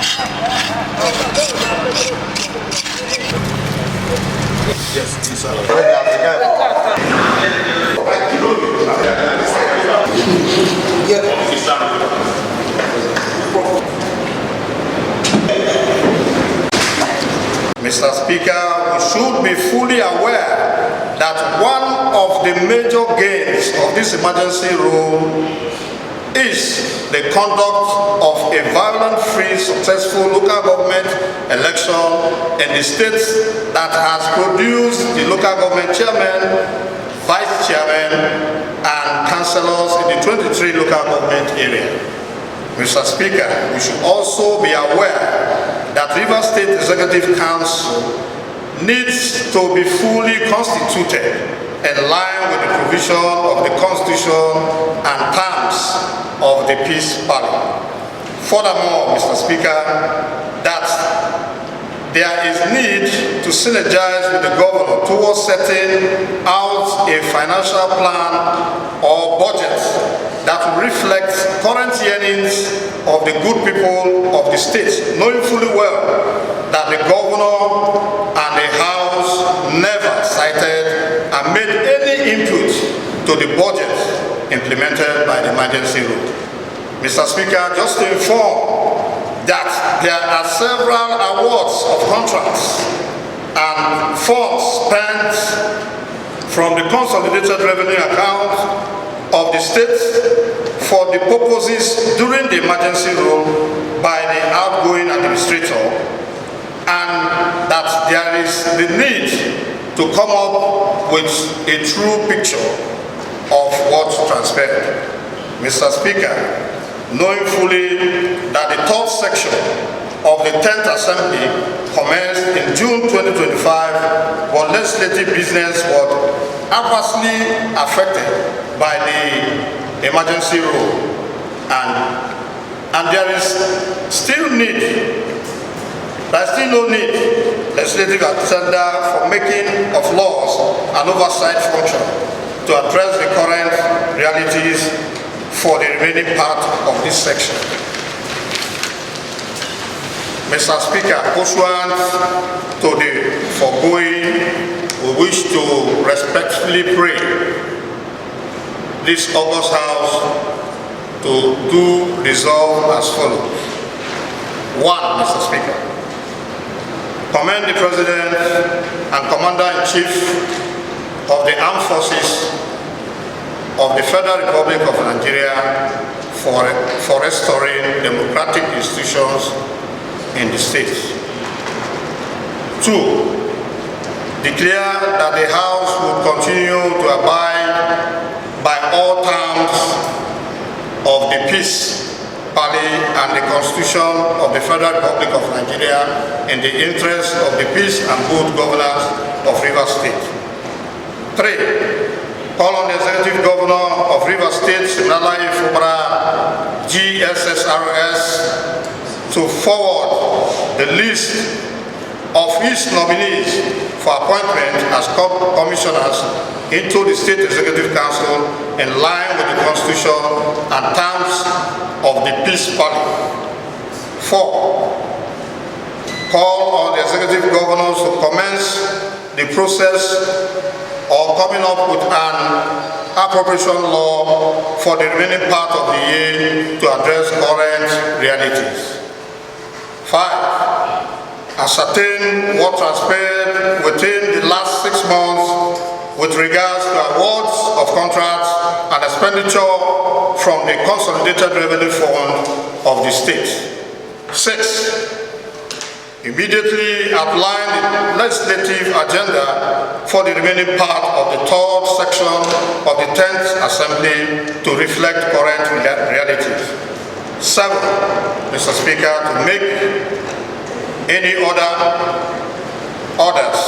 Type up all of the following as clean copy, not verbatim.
Yes, sir. Mr. Speaker, we should be fully aware that one of the major gains of this emergency rule is the conduct of a violent-free, successful local government election in the states that has produced the local government chairman, vice chairman, and councillors in the 23 local government area. Mr. Speaker, we should also be aware that Rivers State Executive Council needs to be fully constituted in line with the provision of the Constitution and terms of the peace parley. Furthermore, Mr. Speaker, that there is need to synergize with the governor towards setting out a financial plan or budget that will reflect current yearnings of the good people of the state, knowing fully well that the governor and the House never cited and made any input to the budget implemented by the emergency rule. Mr. Speaker, just to inform that there are several awards of contracts and funds spent from the consolidated revenue account of the state for the purposes during the emergency rule by the outgoing administrator, and that there is the need to come up with a true picture of what transpired. Mr. Speaker, knowing fully that the third section of the 10th Assembly commenced in June 2025, but legislative business was adversely affected by the emergency rule, and there is still no need legislative agenda for making of laws an oversight function to address the current realities for the remaining part of this section. Mr. Speaker, pursuant to the foregoing, we wish to respectfully pray this August House to do resolve as follows. 1, Mr. Speaker, commend the President and Commander-in-Chief of the Armed Forces of the Federal Republic of Nigeria for restoring democratic institutions in the state. 2, declare that the House will continue to abide by all terms of the peace parley and the Constitution of the Federal Republic of Nigeria in the interest of the peace and good governance of Rivers State. 3, call on the Executive Governor of Rivers State, Siminalayi Fubara, GSSRS, to forward the list of his nominees for appointment as commissioners into the State Executive Council in line with the Constitution and terms of the peace parley. 4, call on the Executive Governors to commence the process of coming up with an appropriation law for the remaining part of the year to address current realities. 5, ascertain what transpired within the last 6 months with regards to awards of contracts and expenditure from the Consolidated Revenue Fund of the state. 6, immediately outline the legislative agenda for the remaining part of the 3rd section of the 10th Assembly to reflect current realities. 7, Mr. Speaker, to make any orders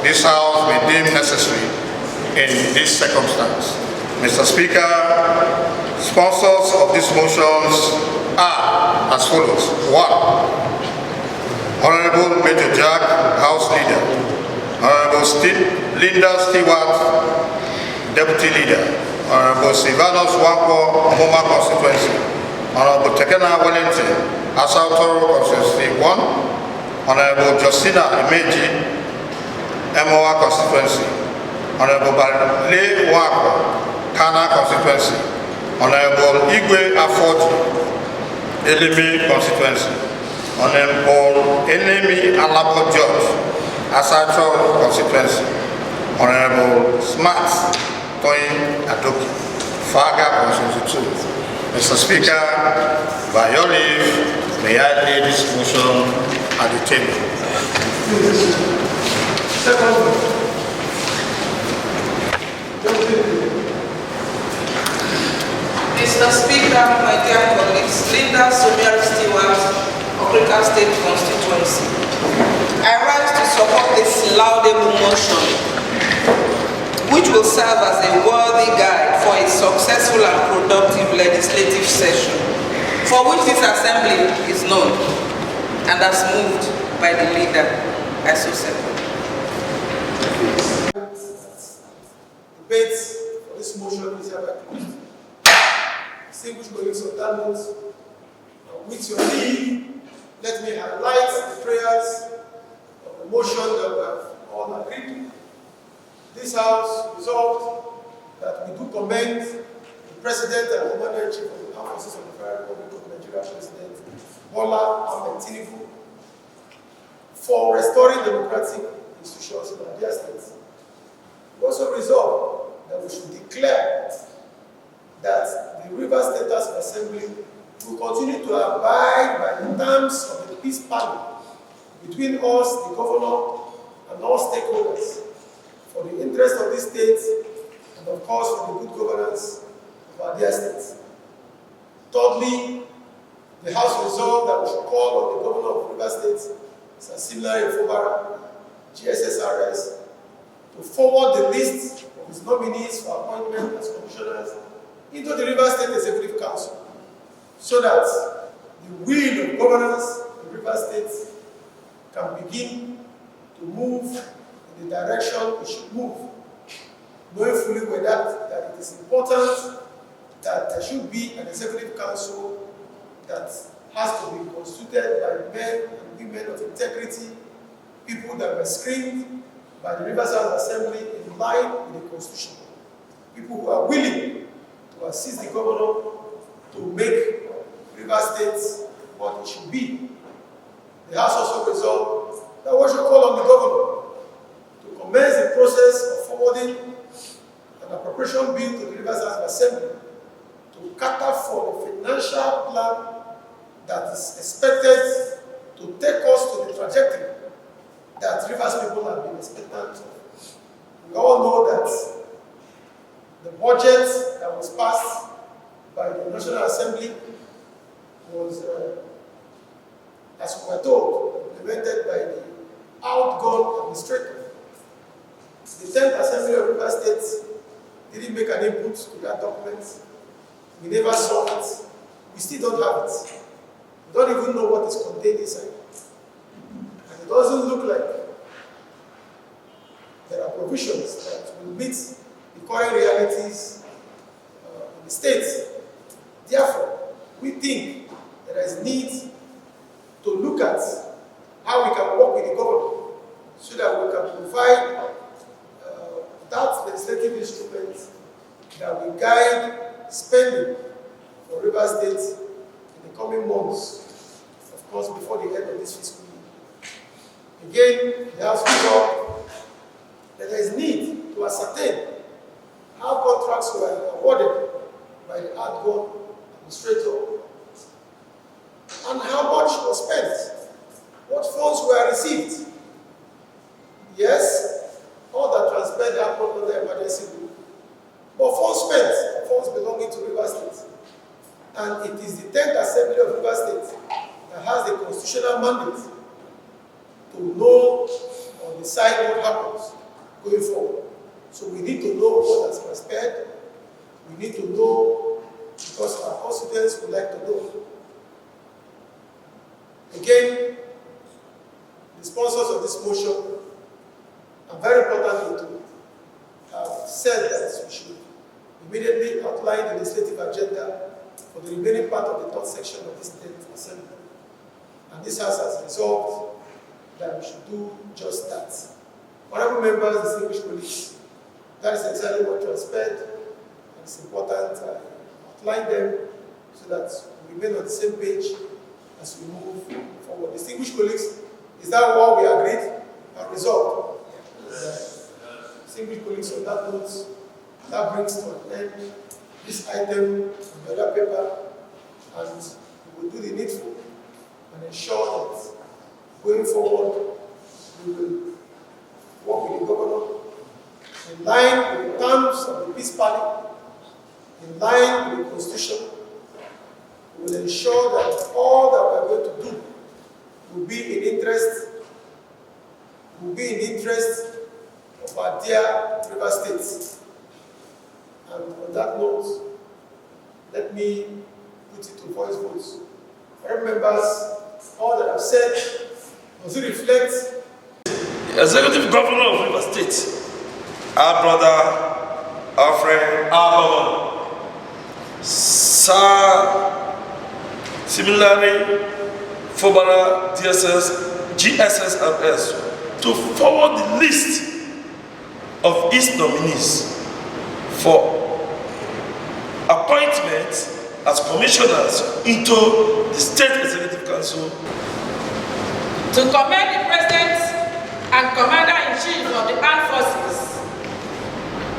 this House may deem necessary in this circumstance. Mr. Speaker, sponsors of these motions are as follows. 1, Honorable Major Jack, House Leader. Honorable Linda Stewart, Deputy Leader. Honorable Silvanus Wanko, Moma Constituency. Honorable Tekena Wellington, Asatoro Constituency 1, Honorable Justina Imeji, Emowa Constituency, Honorable Bale Wako, Kana Constituency, Honorable Igwe Afoti, Elimi Constituency, Honorable Enemi Alabo George, Asatoro Constituency, Honorable Smart Toyin Adoki, Faga Constituency 2. Mr. Speaker, by your leave, may I lay this motion at the table. Mr. Speaker, my dear colleagues, Linda Somiari Stewart, Okrika State Constituency, I rise to support this laudable motion, which will serve as a worthy guide for a successful and productive legislative session, for which this assembly is known, and as moved by the leader, I so support. Debate for this motion is hereby closed. Distinguished colleagues of that note, with your leave, let me highlight the prayers of the motion that we have all agreed to. This House resolved that we do commend the President and Commander-in-Chief of the Armed Forces of the Federal Republic of Nigeria, President Bola Ahmed Tinubu, for restoring democratic institutions in Nigeria State. We also resolved that we should declare that the Rivers State House of Assembly will continue to abide by the terms of the peace plan between us, the Governor, and all stakeholders, for the interest of this state, and of course for the good governance of our dear state. Thirdly, the House resolved that we should call on the Governor of River State, Mr. Siminalayi Fubara, GSSRS, to forward the list of his nominees for appointment as commissioners into the River State Executive Council, so that the wheel of governance in River State can begin to move in the direction it should move, knowing fully well that it is important that there should be an executive council that has to be constituted by men and women of integrity, people that were screened by the Rivers House Assembly in line with the Constitution, people who are willing to assist the Governor to make River State what it should be. The House also resolved that we should call on the Governor to commence the process of forwarding an appropriation bill to the Rivers House Assembly to cater for the financial plan that is expected to take us to the trajectory that Rivers people have been expectant of. We all know that the budget that was passed by the National Assembly was, as we were told, implemented by the outgone administrator. The 10th Assembly of River State didn't make an input to that document. We never saw it. We still don't have it. We don't even know what is contained inside. And it doesn't look like there are provisions that will meet the current realities in the state. Therefore, we think there is need to look at how we can work with the government so that we can provide that legislative instrument that will guide spending for River State in the coming months, of course, before the end of this fiscal year. Again, the House resolved that there is need to ascertain how contracts were awarded by the outgone administrator and how much was spent, what funds were received. Yes, all that transpired happened under the emergency rule. But funds spent, funds belonging to River State. And it is the 10th Assembly of River State that has the constitutional mandate to know or decide what happens going forward. So we need to know what has transpired. We need to know because our constituents would like to know. Again, the sponsors of this motion are very importantly to have said that we should immediately outline the legislative agenda for the remaining part of the third section of this 10th Assembly. And this House has resolved that we should do just that. Honorable members, distinguished colleagues, that is exactly what transpired, and it's important to outline them so that we remain on the same page as we move forward. Distinguished colleagues, is that what we agreed and resolved? Distinguished colleagues, on that note, that brings to an end this item on the other paper, and we will do the needful and ensure that going forward we will work with the governor in line with the terms of the peace parley, in line with the constitution. We will ensure that all that we are going to do will be in the interest of our dear River State. And on that note, let me put it to voice votes. Honorable members, all that I've said, does it reflect? The Executive Governor of River State, our brother, our friend, our governor, Sir Siminalayi Fubara, DSS, GSS, to forward the list of his nominees for appointment as commissioners into the State Executive Council. To commend the President and Commander-in-Chief of the Armed Forces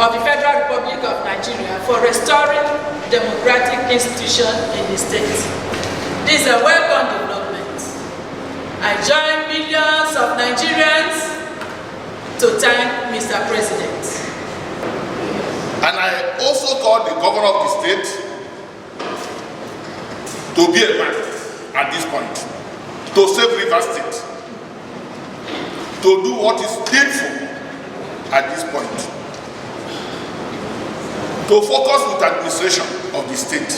of the Federal Republic of Nigeria for restoring democratic institutions in the state. This is a welcome development. I join millions of Nigerians to thank Mr. President. And I also call the governor of the state to be a man at this point, to save River State, to do what is needful at this point, to focus with administration of the state.